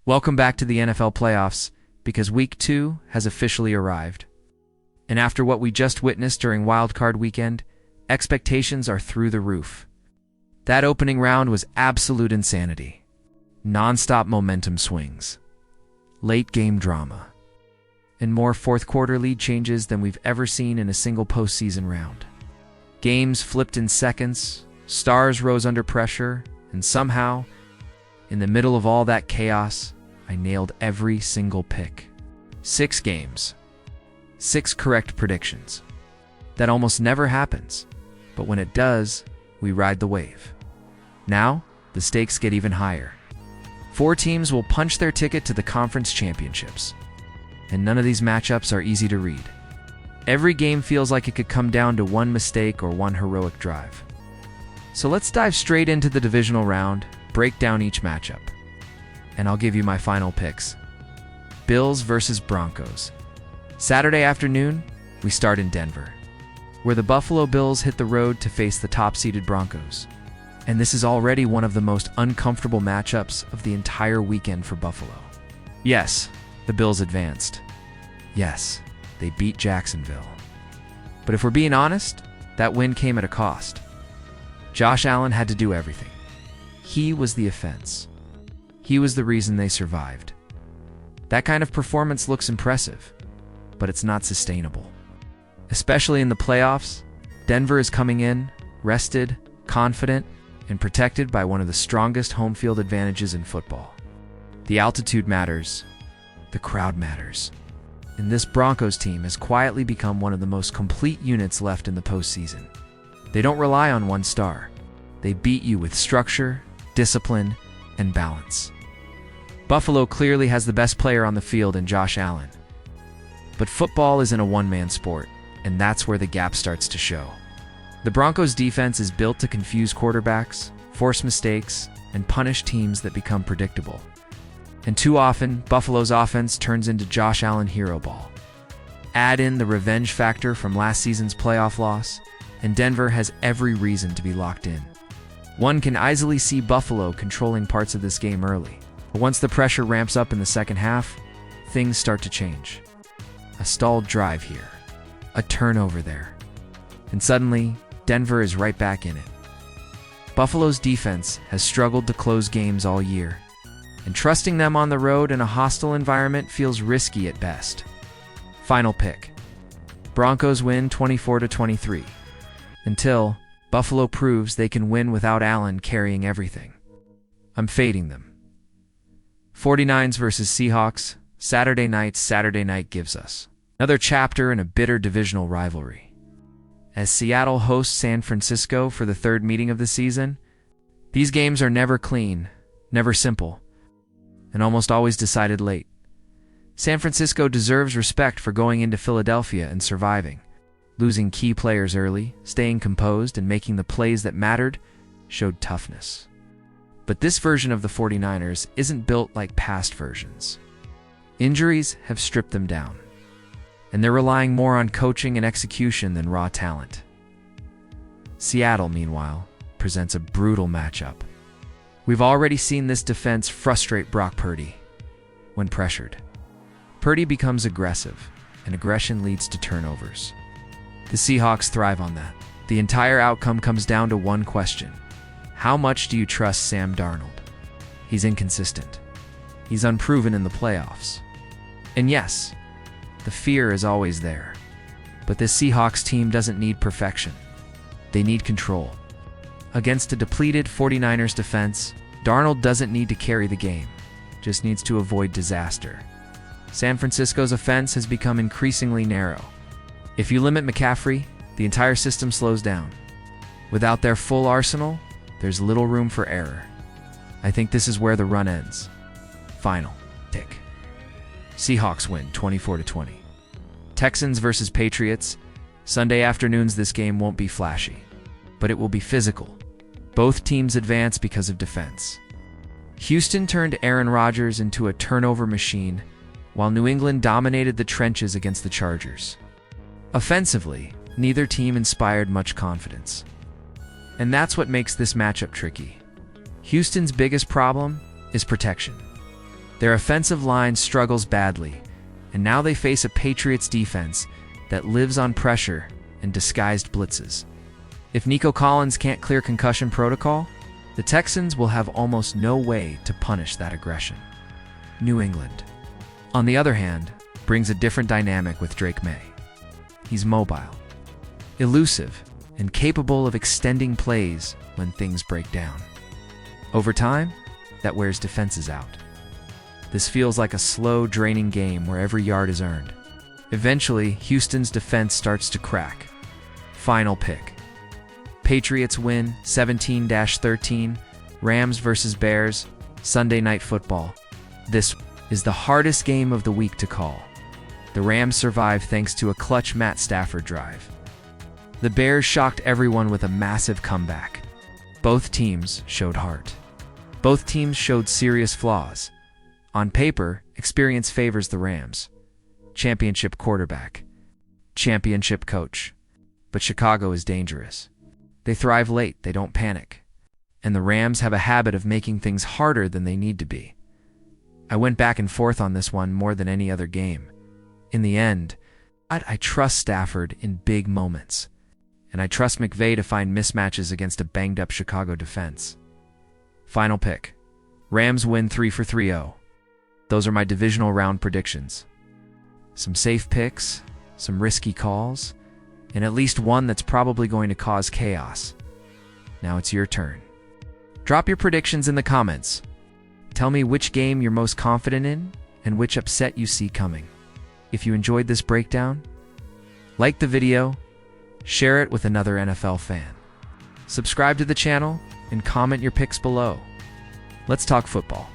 Welcome back to the NFL playoffs, because Week 2 has officially arrived. And after what we just witnessed during Wild Card Weekend, expectations are through the roof. That opening round was absolute insanity. Non-stop momentum swings, late-game drama, and more fourth-quarter lead changes than we've ever seen in a single postseason round. Games flipped in seconds, stars rose under pressure, and somehow, in the middle of all that chaos, I nailed every single pick. 6 games. 6 correct predictions. That almost never happens, but when it does, we ride the wave. Now, the stakes get even higher. 4 teams will punch their ticket to the conference championships. And none of these matchups are easy to read. Every game feels like it could come down to one mistake or one heroic drive. So let's dive straight into the divisional round, break down each matchup. And I'll give you my final picks. Bills versus Broncos. Saturday afternoon, we start in Denver, where the Buffalo Bills hit the road to face the top-seeded Broncos. And this is already one of the most uncomfortable matchups of the entire weekend for Buffalo. Yes, the Bills advanced. Yes, they beat Jacksonville. But if we're being honest, that win came at a cost. Josh Allen had to do everything. He was the offense. He was the reason they survived. That kind of performance looks impressive, but it's not sustainable. Especially in the playoffs, Denver is coming in, rested, confident, and protected by one of the strongest home field advantages in football. The altitude matters. The crowd matters. And this Broncos team has quietly become one of the most complete units left in the postseason. They don't rely on one star. They beat you with structure, discipline, and balance. Buffalo clearly has the best player on the field in Josh Allen. But football isn't a one-man sport, and that's where the gap starts to show. The Broncos' defense is built to confuse quarterbacks, force mistakes, and punish teams that become predictable. And too often, Buffalo's offense turns into Josh Allen hero ball. Add in the revenge factor from last season's playoff loss, and Denver has every reason to be locked in. One can easily see Buffalo controlling parts of this game early. But once the pressure ramps up in the second half, things start to change. A stalled drive here, a turnover there, and suddenly, Denver is right back in it. Buffalo's defense has struggled to close games all year, and trusting them on the road in a hostile environment feels risky at best. Final pick. Broncos win 24-23, until Buffalo proves they can win without Allen carrying everything. I'm fading them. 49ers versus Seahawks. Saturday night gives us another chapter in a bitter divisional rivalry. As Seattle hosts San Francisco for the 3rd meeting of the season, these games are never clean, never simple, and almost always decided late. San Francisco deserves respect for going into Philadelphia and surviving. Losing key players early, staying composed, and making the plays that mattered showed toughness. But this version of the 49ers isn't built like past versions. Injuries have stripped them down, and they're relying more on coaching and execution than raw talent. Seattle, meanwhile, presents a brutal matchup. We've already seen this defense frustrate Brock Purdy when pressured. Purdy becomes aggressive, and aggression leads to turnovers. The Seahawks thrive on that. The entire outcome comes down to one question. How much do you trust Sam Darnold? He's inconsistent. He's unproven in the playoffs. And yes, the fear is always there. But this Seahawks team doesn't need perfection. They need control. Against a depleted 49ers defense, Darnold doesn't need to carry the game, just needs to avoid disaster. San Francisco's offense has become increasingly narrow. If you limit McCaffrey, the entire system slows down. Without their full arsenal, there's little room for error. I think this is where the run ends. Final pick. Seahawks win 24-20. Texans versus Patriots. Sunday afternoons, this game won't be flashy, but it will be physical. Both teams advance because of defense. Houston turned Aaron Rodgers into a turnover machine, while New England dominated the trenches against the Chargers. Offensively, neither team inspired much confidence. And that's what makes this matchup tricky. Houston's biggest problem is protection. Their offensive line struggles badly, and now they face a Patriots defense that lives on pressure and disguised blitzes. If Nico Collins can't clear concussion protocol, the Texans will have almost no way to punish that aggression. New England, on the other hand, brings a different dynamic with Drake May. He's mobile, elusive, and capable of extending plays when things break down. Over time, that wears defenses out. This feels like a slow, draining game where every yard is earned. Eventually, Houston's defense starts to crack. Final pick. Patriots win 17-13, Rams versus Bears, Sunday Night Football. This is the hardest game of the week to call. The Rams survive thanks to a clutch Matt Stafford drive. The Bears shocked everyone with a massive comeback. Both teams showed heart. Both teams showed serious flaws. On paper, experience favors the Rams. Championship quarterback. Championship coach. But Chicago is dangerous. They thrive late, they don't panic. And the Rams have a habit of making things harder than they need to be. I went back and forth on this one more than any other game. In the end, I trust Stafford in big moments. And I trust McVay to find mismatches against a banged-up Chicago defense. Final pick. Rams win 3-3-0. Those are my divisional round predictions. Some safe picks, some risky calls, and at least one that's probably going to cause chaos. Now it's your turn. Drop your predictions in the comments. Tell me which game you're most confident in and which upset you see coming. If you enjoyed this breakdown, like the video, share it with another NFL fan. Subscribe to the channel and comment your picks below. Let's talk football.